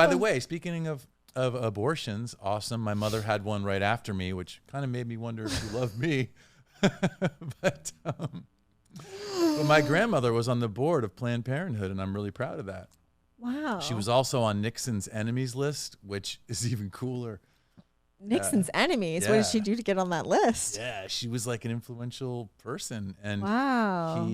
By the way, speaking of abortions, awesome. My mother had one right after me, which kind of made me wonder if she loved me. But my grandmother was on the board of Planned Parenthood, and I'm really proud of that. Wow. She was also on Nixon's enemies list, which is even cooler. Nixon's enemies? Yeah. What did she do to get on that list? Yeah, she was like an influential person. And wow.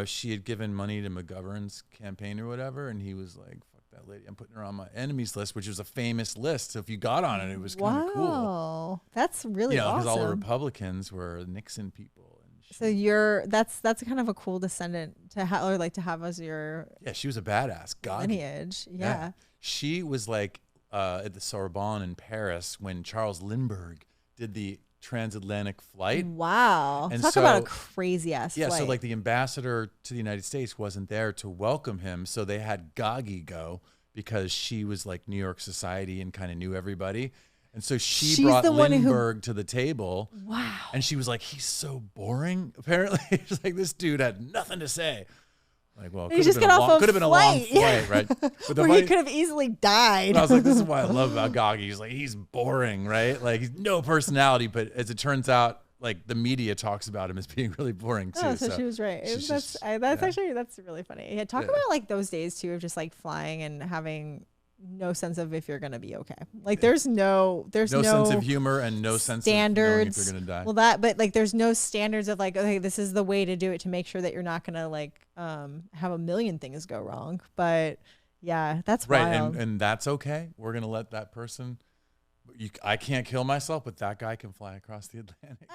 she had given money to McGovern's campaign or whatever, and he was like, fuck that lady, I'm putting her on my enemies list, which was a famous list. So if you got on it, it was kind of cool. Wow. That's really awesome. Because all the Republicans were Nixon people. So that's kind of a cool descendant to have, or like to have as your she was a badass lineage. Yeah. She was like at the Sorbonne in Paris when Charles Lindbergh did the transatlantic flight. Wow. And talk about a crazy ass flight. So like the ambassador to the United States wasn't there to welcome him, so they had Gagi go because she was like New York society and kind of knew everybody. And so she's brought Lindbergh to the table. Wow. And she was like, he's so boring. Apparently, she's like, this dude had nothing to say. Like, well, it could have been a long flight, right? But he could have easily died. I was like, this is what I love about Gagi. He's like, he's boring, right? Like, he's no personality. But as it turns out, like the media talks about him as being really boring too. Oh, so she was right. That's really funny. Yeah, talk about like those days too of just like flying and having no sense of if you're gonna be okay. Like there's no sense of humor and no sense of knowing if you're gonna die. Well, but like there's no standards of like, okay, this is the way to do it to make sure that you're not gonna like have a million things go wrong. But yeah, that's right. Wild. And that's okay. We're gonna let that person. I can't kill myself, but that guy can fly across the Atlantic.